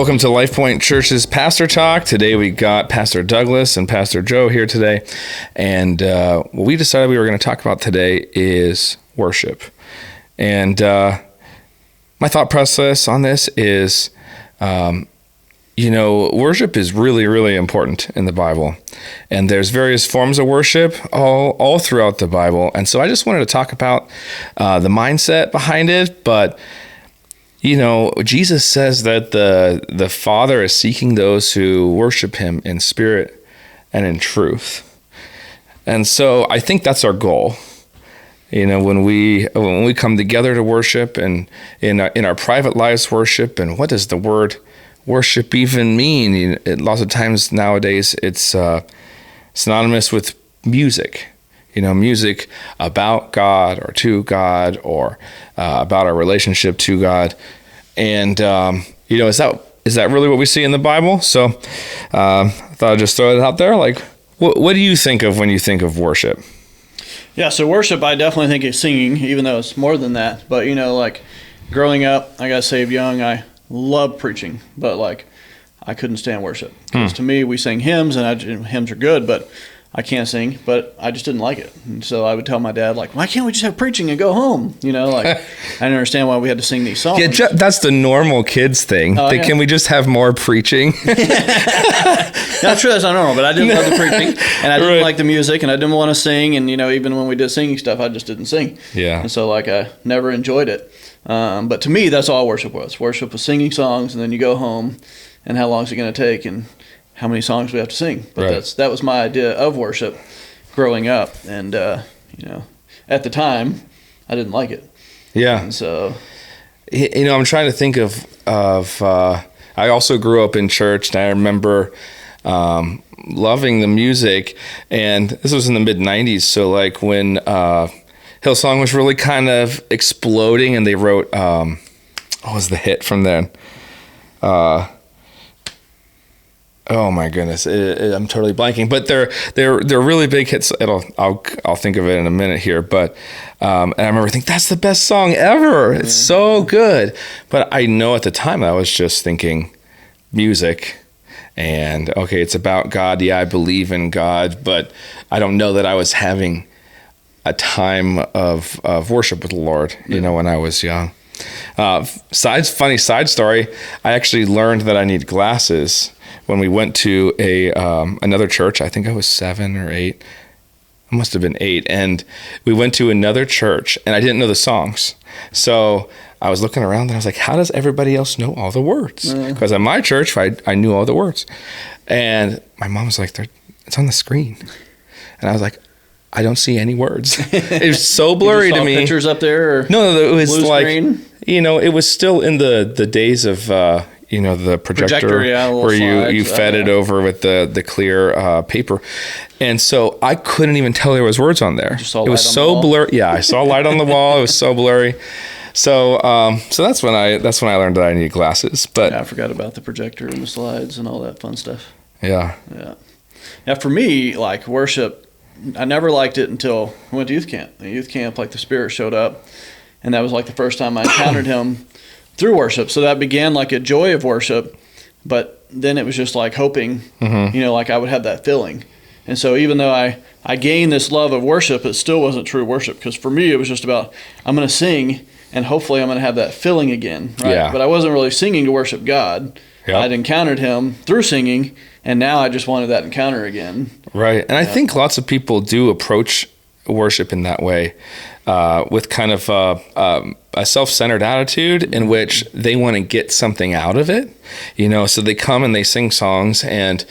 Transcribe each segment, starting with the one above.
Welcome to LifePoint Church's Pastor Talk. Today we got Pastor Douglas and Pastor Joe here today. And what we decided we were going to talk about today is worship. And my thought process on this is, worship is really, really important in the Bible. And there's various forms of worship all throughout the Bible. And so I just wanted to talk about the mindset behind it. But Jesus says that the Father is seeking those who worship him in spirit and in truth. And so I think that's our goal. When we come together to worship and in our private lives worship, and what does the word worship even mean? Lots of times nowadays it's synonymous with music. Music about God or to God or about our relationship to God. And, is that really what we see in the Bible? So I thought I'd just throw it out there. Like, what do you think of when you think of worship? Yeah, so worship, I definitely think it's singing, even though it's more than that. But, growing up, I got saved young. I loved preaching, but, I couldn't stand worship. Because to me, we sing hymns, and hymns are good, but I can't sing, but I just didn't like it. And so I would tell my dad, why can't we just have preaching and go home? I didn't understand why we had to sing these songs. Yeah, that's the normal kids thing. Yeah. Can we just have more preaching? I'm sure that's not normal, but I didn't love the preaching, and I didn't like the music, and I didn't want to sing, and, even when we did singing stuff, I just didn't sing. Yeah. And so, I never enjoyed it. But to me, that's all worship was. Worship was singing songs, and then you go home, and how long is it going to take, and how many songs we have to sing. But that was my idea of worship growing up. And, at the time, I didn't like it. Yeah. And so, I'm trying to think of I also grew up in church, and I remember loving the music. And this was in the mid-'90s. So when Hillsong was really kind of exploding, and they wrote, what was the hit from then? Oh my goodness, I'm totally blanking. But they're really big hits. I'll think of it in a minute here. But and I remember thinking that's the best song ever. It's so good. But I know at the time I was just thinking music, and okay, it's about God. Yeah, I believe in God, but I don't know that I was having a time of worship with the Lord. When I was young. Funny side story. I actually learned that I need glasses when we went to another church. I think I was 7 or 8. I must have been 8. And we went to another church, and I didn't know the songs. So I was looking around, and I was like, how does everybody else know all the words? Because at my church, I knew all the words. And my mom was like, it's on the screen. And I was like, I don't see any words. It was so blurry to me. Pictures up there? Or no, it was blue screen? It was still in the days of the projector where you fed it over with the clear paper, and so I couldn't even tell there was words on there. It was so blurry. Yeah, I saw light on the wall. It was so blurry. So that's when I learned that I needed glasses. But I forgot about the projector and the slides and all that fun stuff. Yeah. Now for me, worship, I never liked it until I went to youth camp. The youth camp, the Spirit showed up, and that was the first time I encountered him through worship. So that began a joy of worship, but then it was just hoping, I would have that feeling. And so even though I gained this love of worship, it still wasn't true worship, because for me it was just about, I'm going to sing, and hopefully I'm going to have that feeling again, right? Yeah. But I wasn't really singing to worship God. Yep. I'd encountered him through singing, and now I just wanted that encounter again. Right. And I think lots of people do approach worship in that way, with kind of a self-centered attitude in which they want to get something out of it. So they come and they sing songs, and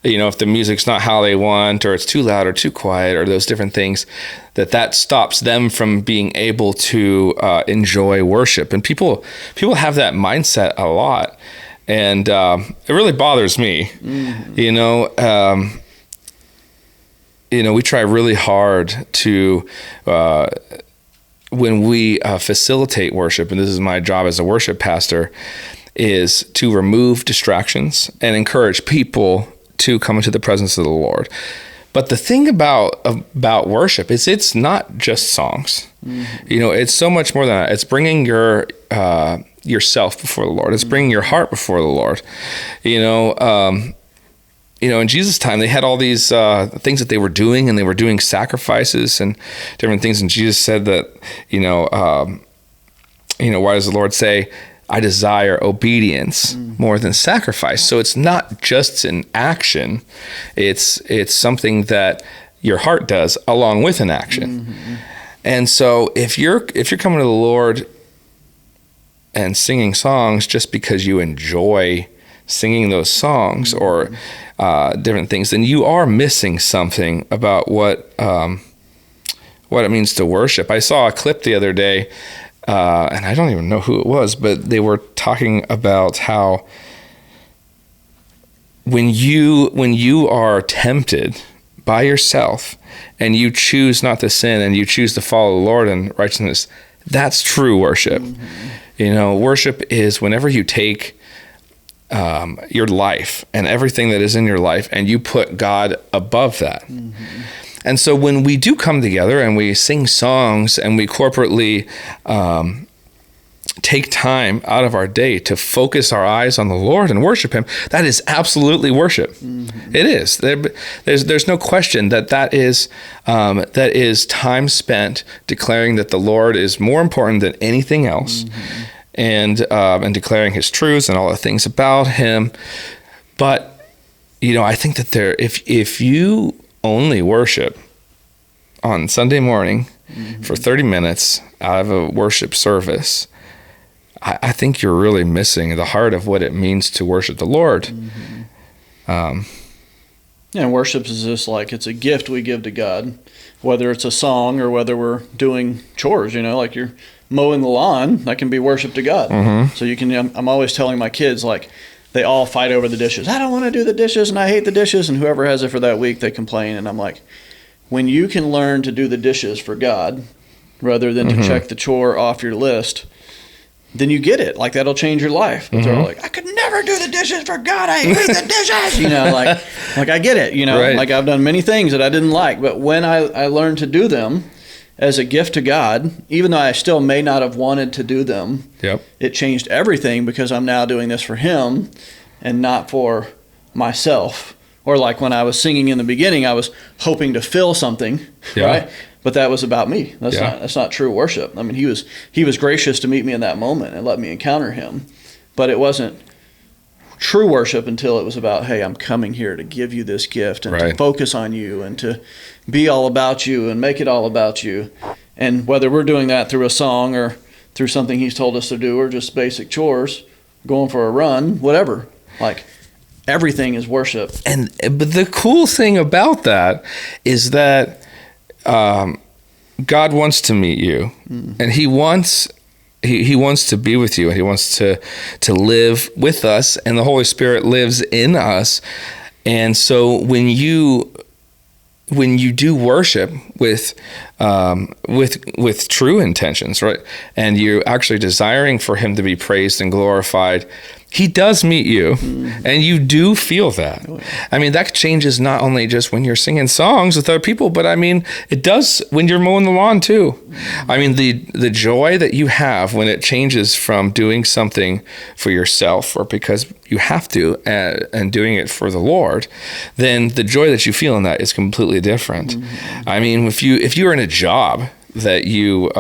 if the music's not how they want, or it's too loud or too quiet, or those different things, that stops them from being able to enjoy worship. And people have that mindset a lot, and it really bothers me. We try really hard to, when we facilitate worship, and this is my job as a worship pastor, is to remove distractions and encourage people to come into the presence of the Lord. But the thing about worship is it's not just songs. Mm-hmm. It's so much more than that. It's bringing your yourself before the Lord. It's bringing your heart before the Lord. In Jesus' time, they had all these things that they were doing, and they were doing sacrifices and different things. And Jesus said that, why does the Lord say, I desire obedience more than sacrifice? So it's not just an action; it's something that your heart does along with an action. Mm-hmm. And so if you're coming to the Lord and singing songs just because you enjoy singing those songs or different things, then you are missing something about what it means to worship. I saw a clip the other day, and I don't even know who it was, but they were talking about how when you are tempted by yourself and you choose not to sin and you choose to follow the Lord in righteousness, that's true worship. Mm-hmm. Worship is whenever you take your life and everything that is in your life and you put God above that. Mm-hmm. And so when we do come together and we sing songs and we corporately take time out of our day to focus our eyes on the Lord and worship Him, that is absolutely worship. Mm-hmm. It is. There's no question that is time spent declaring that the Lord is more important than anything else, mm-hmm. and declaring His truths and all the things about Him. But I think that if you only worship on Sunday morning, mm-hmm. for 30 minutes out of a worship service, I think you're really missing the heart of what it means to worship the Lord. Mm-hmm. And worship is just like, it's a gift we give to God, whether it's a song or whether we're doing chores, like you're mowing the lawn, that can be worship to God. Mm-hmm. So I'm always telling my kids, like, they all fight over the dishes. I don't want to do the dishes and I hate the dishes, and whoever has it for that week, they complain. And I'm like, when you can learn to do the dishes for God rather than mm-hmm. to check the chore off your list, then you get it. Like, that'll change your life. But mm-hmm. they're like, I could never do the dishes for God. I hate the dishes. Like I get it. Right. Like, I've done many things that I didn't like, but when I learned to do them as a gift to God, even though I still may not have wanted to do them, yep. It changed everything because I'm now doing this for Him and not for myself. Or like when I was singing in the beginning, I was hoping to fill something, yeah. right? But that was about me. That's not true worship. I mean, he was gracious to meet me in that moment and let me encounter Him. But it wasn't true worship until it was about, hey, I'm coming here to give you this gift and right. to focus on you and to be all about you and make it all about you. And whether we're doing that through a song or through something He's told us to do or just basic chores, going for a run, whatever, like, everything is worship. But the cool thing about that is that God wants to meet you, mm-hmm. and He wants to be with you, and He wants to live with us, and the Holy Spirit lives in us. And so when you do worship with true intentions, right, and you're actually desiring for Him to be praised and glorified, He does meet you, mm-hmm. and you do feel that. Oh, yeah. I mean, that changes not only just when you're singing songs with other people, but I mean, it does when you're mowing the lawn too. Mm-hmm. I mean, the joy that you have when it changes from doing something for yourself or because you have to and doing it for the Lord, then the joy that you feel in that is completely different. Mm-hmm. I mean, if you're in a job that you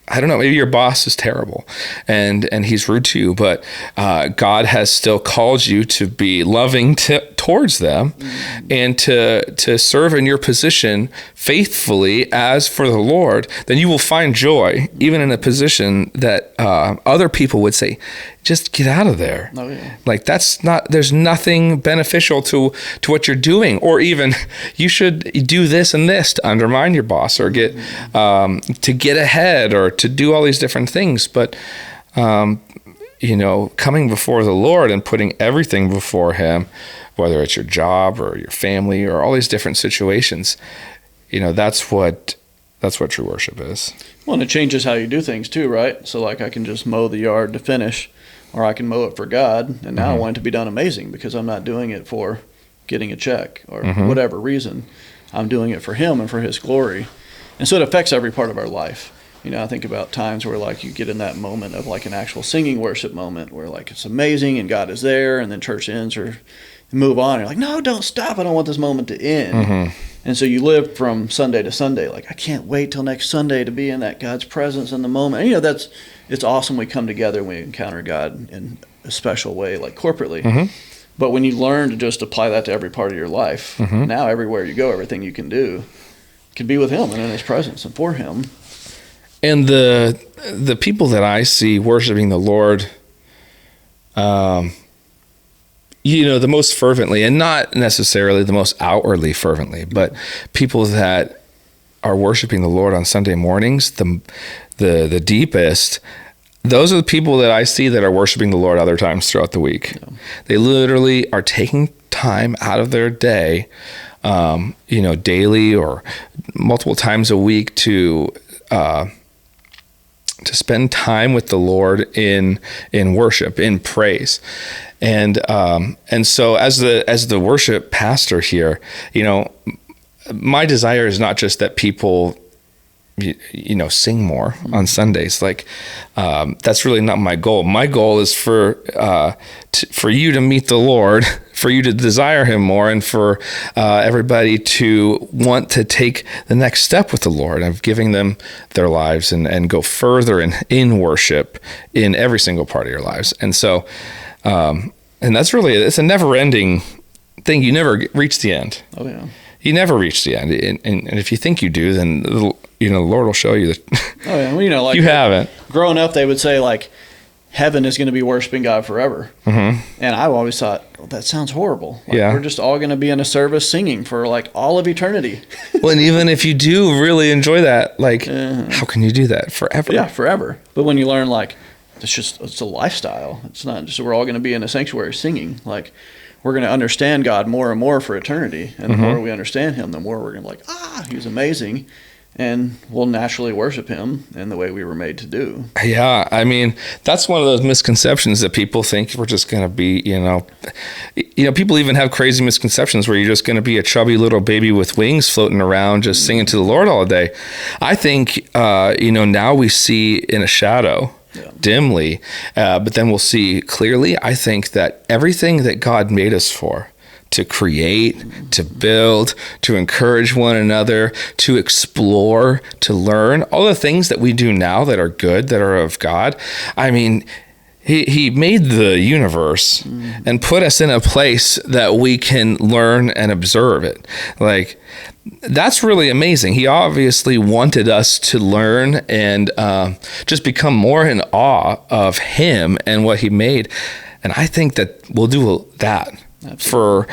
I don't know, maybe your boss is terrible and he's rude to you, but God has still called you to be loving towards them, mm-hmm. and to serve in your position faithfully as for the Lord, then you will find joy even in a position that other people would say, just get out of there. Oh, yeah. Like, there's nothing beneficial to what you're doing, or even you should do this and this to undermine your boss or get to get ahead or to do all these different things. But coming before the Lord and putting everything before Him, whether it's your job or your family or all these different situations, that's what true worship is. Well, and it changes how you do things too, right? So like, I can just mow the yard to finish, or I can mow it for God, and now mm-hmm. I want it to be done amazing because I'm not doing it for getting a check or mm-hmm. whatever reason. I'm doing it for Him and for His glory. And so it affects every part of our life. I think about times where like you get in that moment of like an actual singing worship moment where like it's amazing and God is there, and then church ends or move on. You're like, no, don't stop. I don't want this moment to end. Mm-hmm. And so you live from Sunday to Sunday. Like, I can't wait till next Sunday to be in that God's presence in the moment. And, it's awesome. We come together and we encounter God in a special way, like corporately. Mm-hmm. But when you learn to just apply that to every part of your life, mm-hmm. now everywhere you go, everything you can do can be with Him and in His presence and for Him. And the people that I see worshiping the Lord, the most fervently, and not necessarily the most outwardly fervently, but people that are worshiping the Lord on Sunday mornings, the deepest, those are the people that I see that are worshiping the Lord other times throughout the week. Yeah. They literally are taking time out of their day, daily or multiple times a week to spend time with the Lord in worship, in praise. And so as the worship pastor here, my desire is not just that people sing more on Sundays. Like, that's really not my goal. My goal is for you to meet the Lord, for you to desire Him more, and for everybody to want to take the next step with the Lord of giving them their lives and go further in worship in every single part of your lives. And so, and that's really, it's a never-ending thing. You never reach the end. Oh, yeah. You never reach the end. And if you think you do, then the Lord will show you that. Oh yeah, well, like you haven't. Growing up, they would say like, heaven is going to be worshiping God forever. Mm-hmm. And I always thought, well, that sounds horrible. Like, we're just all going to be in a service singing for like all of eternity. Well, and even if you do really enjoy that, like, how can you do that forever? Yeah, forever. But when you learn like, it's a lifestyle. It's not just we're all going to be in a sanctuary singing. Like, we're going to understand God more and more for eternity. And the more we understand Him, the more we're going to like, He's amazing. And we'll naturally worship Him in the way we were made to do. Yeah, I mean, that's one of those misconceptions that people think we're just going to be, people even have crazy misconceptions where you're just going to be a chubby little baby with wings floating around just singing to the Lord all day. I think, now we see in a shadow. Yeah. Dimly, but then we'll see clearly. I think that everything that God made us for, to create, to build, to encourage one another, to explore, to learn, all the things that we do now that are good, that are of God. I mean, He made the universe and put us in a place that we can learn and observe it. Like, that's really amazing. He obviously wanted us to learn and just become more in awe of Him and what He made. And I think that we'll do that. Absolutely. For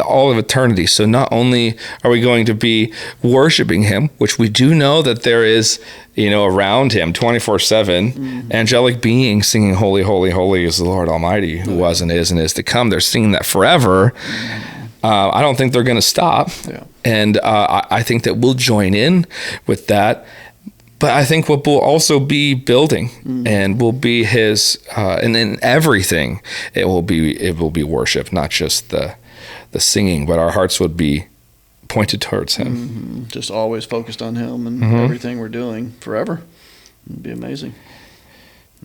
all of eternity. So not only are we going to be worshiping Him, which we do know that there is, around Him 24/7, angelic beings singing, holy, holy, holy is the Lord Almighty, who was and is to come. They're singing that forever. I don't think they're going to stop. Yeah. And I think that we'll join in with that. But I think what we'll also be building and will be His, and in everything, it will be worship, not just the singing, but our hearts would be pointed towards Him. Mm-hmm. Just always focused on Him and everything we're doing forever. It'd be amazing.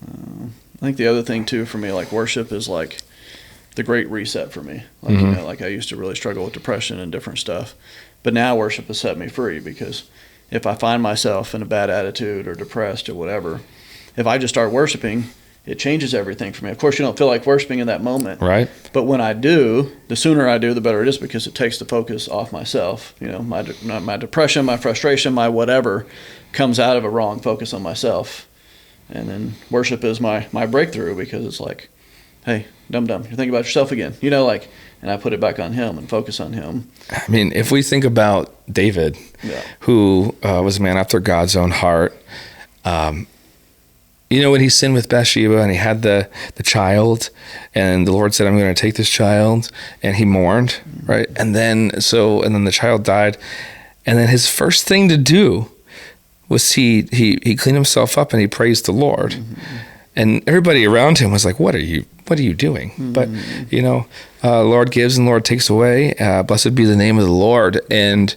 I think the other thing too for me, like worship is like the great reset for me. Like, like I used to really struggle with depression and different stuff, but now worship has set me free, because if I find myself in a bad attitude or depressed or whatever, if I just start worshiping, it changes everything for me. Of course, you don't feel like worshiping in that moment. Right. But when I do, the sooner I do, the better it is, because it takes the focus off myself. My depression, my frustration, my whatever comes out of a wrong focus on myself. And then worship is my breakthrough, because it's like, hey, you're thinking about yourself again. And I put it back on Him and focus on Him. I mean, if we think about David, who was a man after God's own heart, when he sinned with Bathsheba and he had the child, and the Lord said, I'm going to take this child, and he mourned, right? And then the child died, and then his first thing to do was he cleaned himself up and he praised the Lord. Mm-hmm. And everybody around him was like, what are you doing? Mm-hmm. But, Lord gives and Lord takes away. Blessed be the name of the Lord. And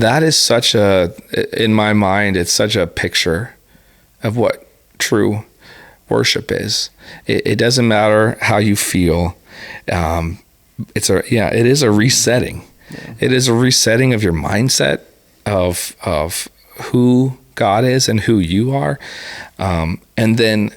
that is such a, in my mind, it's such a picture of what true worship is. It doesn't matter how you feel. It is a resetting. Yeah. It is a resetting of your mindset of who God is and who you are. And then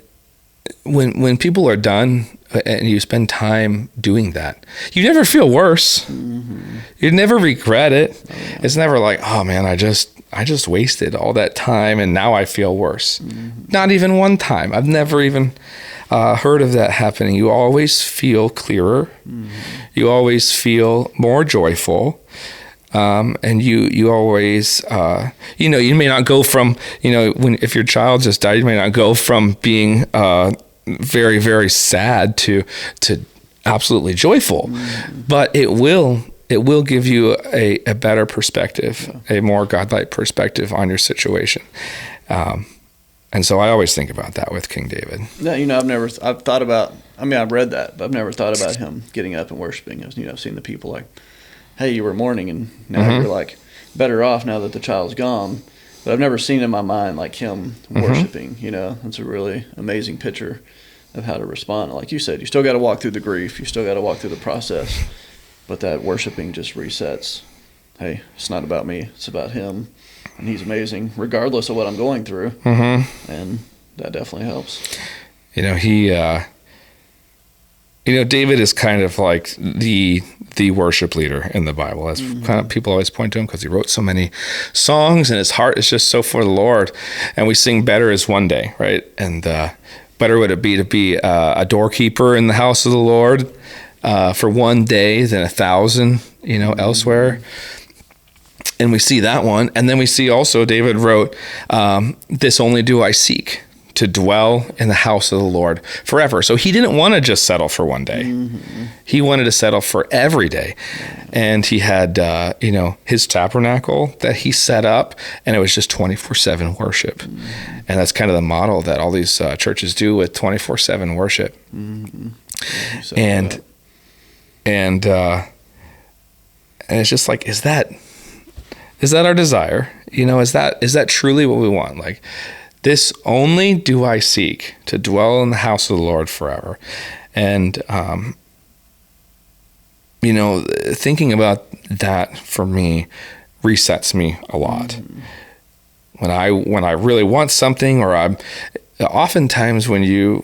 when people are done and you spend time doing that, you never feel worse. Mm-hmm. You never regret it. Oh, yeah. It's never like, oh man, I just wasted all that time and now I feel worse. Mm-hmm. Not even one time. I've never even heard of that happening. You always feel clearer. Mm-hmm. You always feel more joyful. And you always, you may not go from, if your child just died, you may not go from being very, very sad to absolutely joyful, mm-hmm. but it will give you a better perspective, a more godlike perspective on your situation. And so I always think about that with King David. Yeah, I've thought about, I've read that, but I've never thought about him getting up and worshiping. I've seen the people like, hey, you were mourning and now mm-hmm. you're like better off now that the child's gone. But I've never seen in my mind like him mm-hmm. worshiping, It's a really amazing picture of how to respond. Like you said, you still got to walk through the grief. You still got to walk through the process. But that worshiping just resets. Hey, it's not about me. It's about him. And he's amazing regardless of what I'm going through. Mm-hmm. And that definitely helps. David is kind of like the worship leader in the Bible. That's mm-hmm. kind of, people always point to him because he wrote so many songs and his heart is just so for the Lord. And we sing better is one day, right? And better would it be to be a doorkeeper in the house of the Lord for one day than 1,000, mm-hmm. elsewhere. And we see that one. And then we see also David wrote, this only do I seek, to dwell in the house of the Lord forever. So he didn't want to just settle for one day. Mm-hmm. He wanted to settle for every day. And he had, his tabernacle that he set up, and it was just 24/7 worship. Mm-hmm. And that's kind of the model that all these churches do with 24/7 worship. Mm-hmm. And it's just like, is that our desire? Is that truly what we want? Like, this only do I seek, to dwell in the house of the Lord forever. And, thinking about that for me resets me a lot. Mm-hmm. When I really want something, or oftentimes when you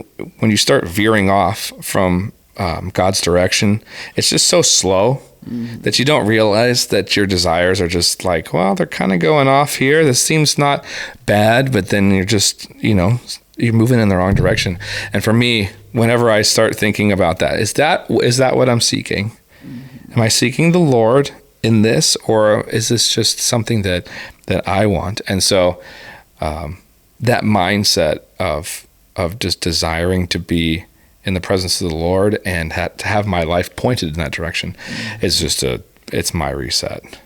start veering off from God's direction, it's just so slow. Mm-hmm. that you don't realize that your desires are just like, well, they're kind of going off here. This seems not bad, but then you're just, you're moving in the wrong direction. And for me, whenever I start thinking about that, is that what I'm seeking? Mm-hmm. Am I seeking the Lord in this, or is this just something that I want? And so that mindset of just desiring to be in the presence of the Lord and to have my life pointed in that direction is just it's my reset.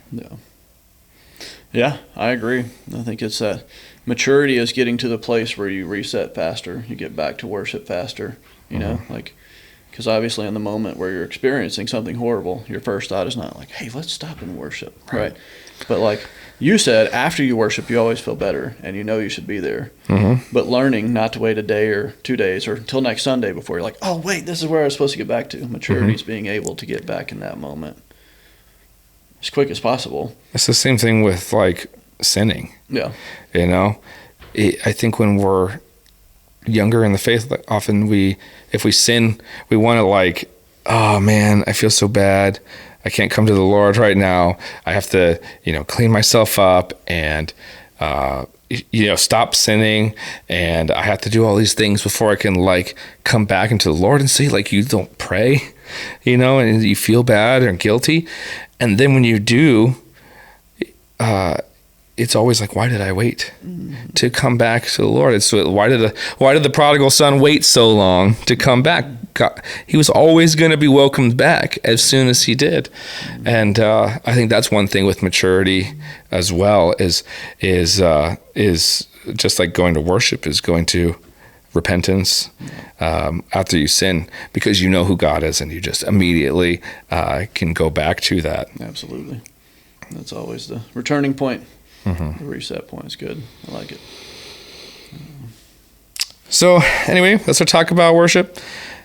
Yeah, I agree. I think it's that maturity is getting to the place where you reset faster, you get back to worship faster, because obviously in the moment where you're experiencing something horrible, your first thought is not like, hey, let's stop and worship, right? But like you said, after you worship, you always feel better, and you should be there. Mm-hmm. But learning not to wait a day or 2 days or until next Sunday before you're like, oh, wait, this is where I was supposed to get back to. Maturity is being able to get back in that moment as quick as possible. It's the same thing with, like, sinning. Yeah. I think when we're younger in the faith, often if we sin, we want to, like, oh, man, I feel so bad. I can't come to the Lord right now. I have to, clean myself up and, stop sinning. And I have to do all these things before I can, like, come back into the Lord and say, like, you don't pray, and you feel bad or guilty. And then when you do, it's always like, why did I wait to come back to the Lord? It's why did the prodigal son wait so long to come back? God, he was always going to be welcomed back as soon as he did. And I think that's one thing with maturity as well is just like going to worship is going to repentance after you sin, because you know who God is and you just immediately can go back to that. Absolutely. That's always the returning point. The reset point is good. I like it. So anyway, let's talk about worship.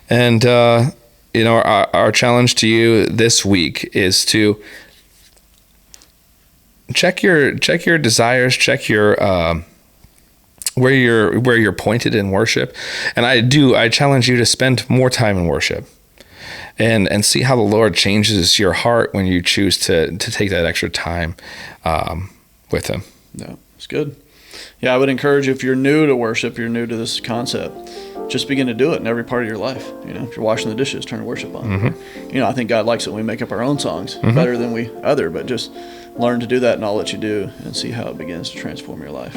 And, our challenge to you this week is to check your desires, check your, where you're pointed in worship. And I challenge you to spend more time in worship and see how the Lord changes your heart when you choose to take that extra time, with him. Yeah, it's good. Yeah, I would encourage you, if you're new to worship, you're new to this concept, just begin to do it in every part of your life. If you're washing the dishes, turn worship on. I think God likes it when we make up our own songs better than but just learn to do that, and I'll let you do and see how it begins to transform your life.